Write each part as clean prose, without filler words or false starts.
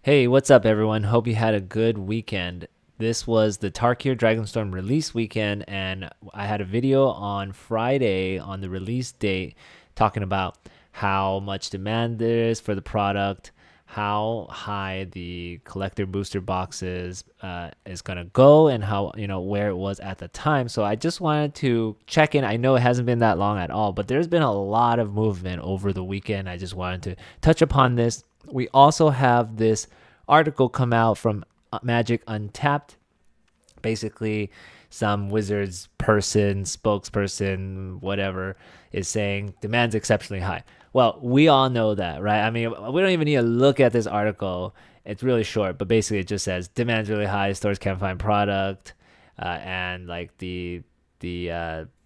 Hey, what's up, everyone? Hope you had a good weekend. This was the Tarkir Dragonstorm release weekend, and I had a video on Friday on the release date talking about how much demand there is for the product, how high the collector booster boxes is gonna go, and how where it was at the time. So I just wanted to check in. I know it hasn't been that long at all, but there's been a lot of movement over the weekend. I just wanted to touch upon this. We also have this article come out from Magic Untapped. Basically, some Wizards person, spokesperson, whatever, is saying demand's exceptionally high. Well, we all know that, right? I mean, we don't even need to look at this article. It's really short, but basically it just says demand's really high, stores can't find product, and like the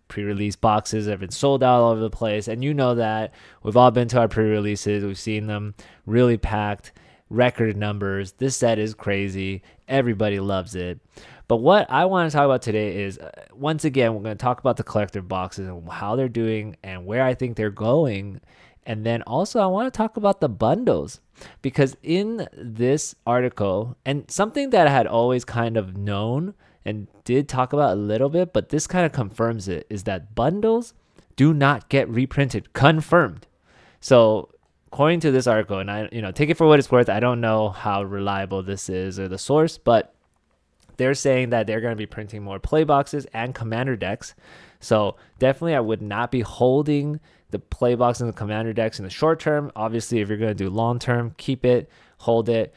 pre-release boxes have been sold out all over the place. And you know that we've all been to our pre-releases. We've seen them really packed, record numbers. This set is crazy. Everybody loves it. But what I want to talk about today is, once again, we're going to talk about the collector boxes and how they're doing and where I think they're going. And then also, I want to talk about the bundles, because in this article, and something that I had always kind of known and did talk about a little bit, but this kind of confirms it, is that bundles do not get reprinted. Confirmed. So according to this article, and take it for what it's worth. I don't know how reliable this is or the source, but they're saying that they're going to be printing more play boxes and commander decks. So definitely, I would not be holding the play box and the commander decks in the short term. Obviously, if you're going to do long term, keep it, hold it.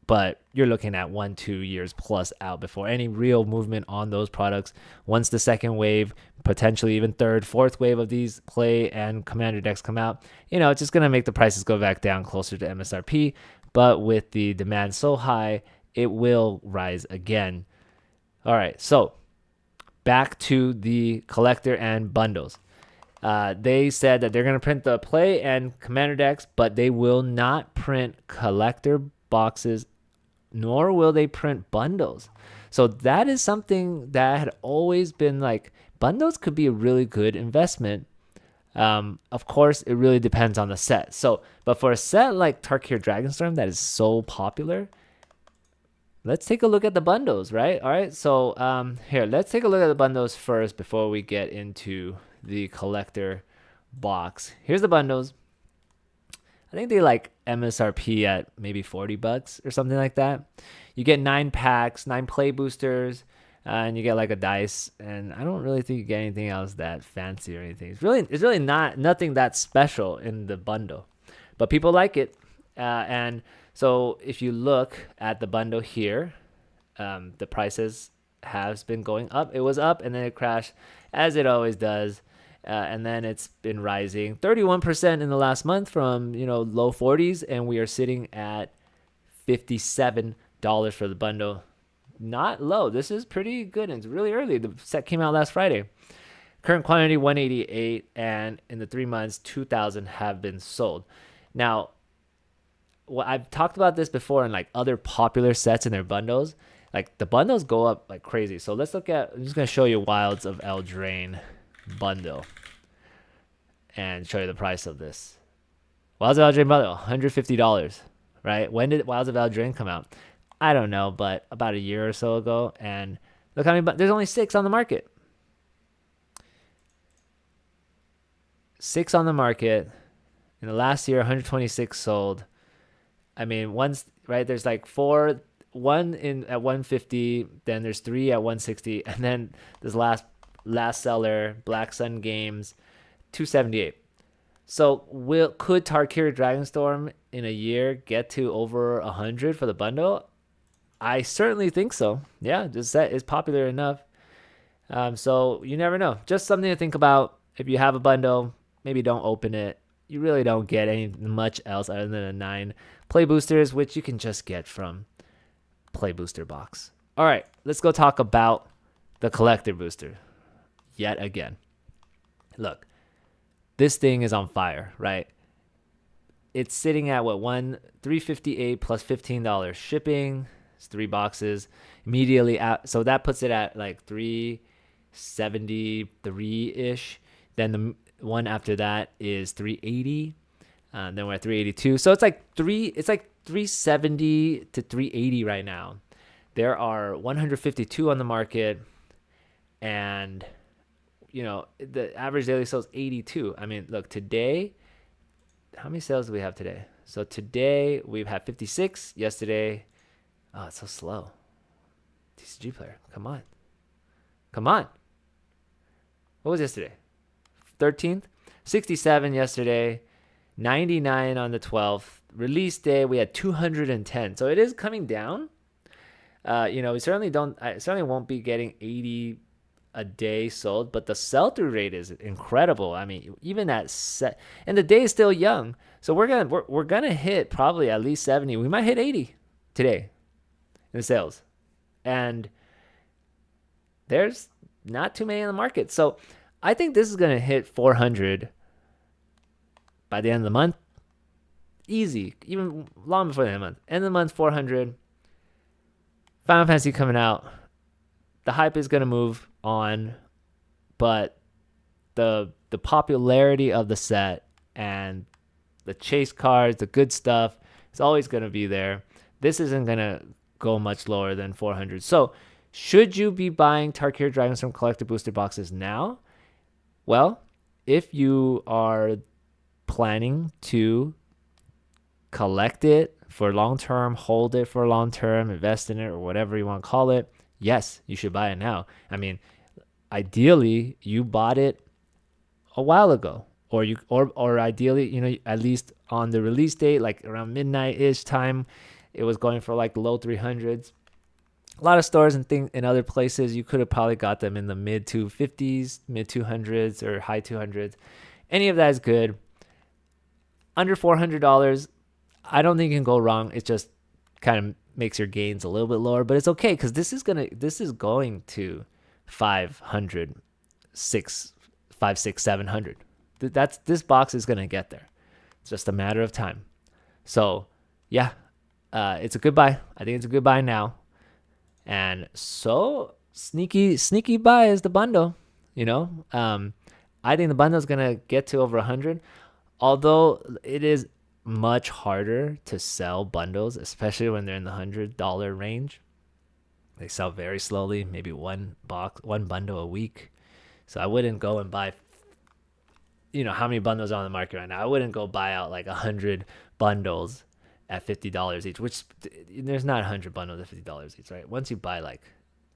But you're looking at 1-2 years plus out before any real movement on those products. Once the second wave, potentially even third, fourth wave of these play and commander decks come out, it's just going to make the prices go back down closer to MSRP. But with the demand so high, it will rise again. All right, so back to the collector and bundles. They said that they're going to print the play and commander decks, but they will not print collector boxes, nor will they print bundles. So that is something that had always been like, bundles could be a really good investment. Of course, it really depends on the set. So, but for a set like Tarkir Dragonstorm that is so popular, let's take a look at the bundles, right? All right, so here, let's take a look at the bundles first before we get into the collector box. Here's the bundles. I think they like MSRP at maybe $40 or something like that. You get 9 packs, 9 play boosters, and you get like a dice. And I don't really think you get anything else that fancy or anything. It's really not nothing that special in the bundle, but people like it. And so if you look at the bundle here, the prices has been going up. It was up and then it crashed, as it always does. And then it's been rising 31% in the last month from low 40s, and we are sitting at $57 for the bundle. Not low. This is pretty good, and it's really early. The set came out last Friday. Current quantity 188, and in the 3 months 2,000 have been sold. Now, I've talked about this before in like other popular sets in their bundles. Like the bundles go up like crazy. So let's look at. I'm just gonna show you Wilds of Eldraine bundle and show you the price of this. Wilds of Eldraine bundle, $150, right? When did Wilds of Eldraine come out? I don't know, but about a year or so ago. And look how many, there's only 6 on the market. 6 on the market. In the last year, 126 sold. I mean, once, right, there's like 4, one in at 150, then there's 3 at 160, and then this last seller, Black Sun Games, 278. So could Tarkir Dragonstorm in a year get to over 100 for the bundle? I certainly think so. Yeah, this set is popular enough. So you never know. Just something to think about. If you have a bundle, maybe don't open it. You really don't get any much else other than a 9 play boosters, which you can just get from play booster box. All right, let's go talk about the collector booster yet again. Look, this thing is on fire, right? It's sitting at what, $358 plus $15 shipping. It's 3 boxes immediately out, so that puts it at like 373 ish. Then the one after that is 380. Then we're at 382. So it's like 370 to 380 right now. There are 152 on the market, and the average daily sales 82. I mean, look, today, how many sales do we have today? So today we've had 56. Yesterday, oh, it's so slow. TCG player, come on. What was yesterday? 13th, 67 yesterday, 99 on the 12th. Release day, we had 210. So it is coming down. We certainly don't. I certainly won't be getting 80 a day sold, but the sell-through rate is incredible. I mean, even at set, and the day is still young, so we're gonna hit probably at least 70. We might hit 80 today in the sales, and there's not too many in the market. So I think this is gonna hit 400 by the end of the month. Easy, even long before the end of the month. End of the month, 400. Final Fantasy coming out. The hype is gonna move on, but the popularity of the set and the chase cards, the good stuff, is always gonna be there. This isn't gonna go much lower than 400. So, should you be buying Tarkir Dragonstorm collector booster boxes now? Well, if you are planning to collect it for long term, hold it for long term, invest in it, or whatever you want to call it, yes, you should buy it now. I mean, ideally, you bought it a while ago, or ideally, at least on the release date, like around midnight-ish time, it was going for like low 300s. A lot of stores and things in other places, you could have probably got them in the mid 250s, mid 200s, or high 200s. Any of that is good. Under $400, I don't think you can go wrong. It just kind of makes your gains a little bit lower, but it's okay because this is going to 500, 700. This box is gonna get there. It's just a matter of time. So yeah, it's a good buy. I think it's a good buy now. And so sneaky buy is the bundle. I think the bundle is gonna get to over 100, although it is much harder to sell bundles, especially when they're in the $100 range. They sell very slowly, maybe one bundle a week. So I wouldn't go and buy, how many bundles are on the market right now? I wouldn't go buy out like 100 bundles at $50 each, which there's not 100 bundles at $50 each, right? Once you buy like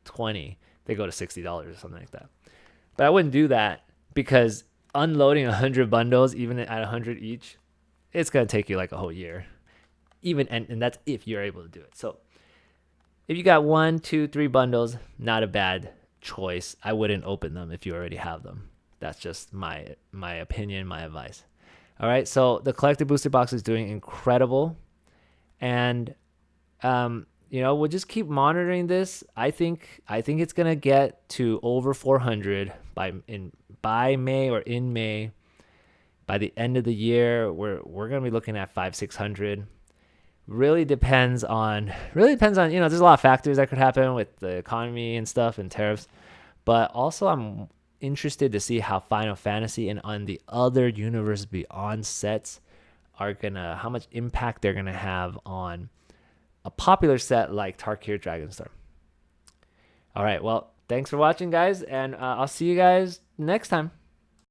20, they go to $60 or something like that. But I wouldn't do that because unloading 100 bundles, even at 100 each, it's going to take you like a whole year. And that's if you're able to do it. So if you got 1, 2, 3 bundles, not a bad choice. I wouldn't open them if you already have them. That's just my opinion, my advice. All right, so the collector booster box is doing incredible. And we'll just keep monitoring this. I think it's gonna get to over 400 by May or in May. By the end of the year, we're gonna be looking at 500-600. Really depends on there's a lot of factors that could happen with the economy and stuff and tariffs, but also I'm interested to see how Final Fantasy and on the other Universe Beyond sets how much impact they're gonna have on a popular set like Tarkir Dragonstorm. All right, well, thanks for watching, guys, and I'll see you guys next time.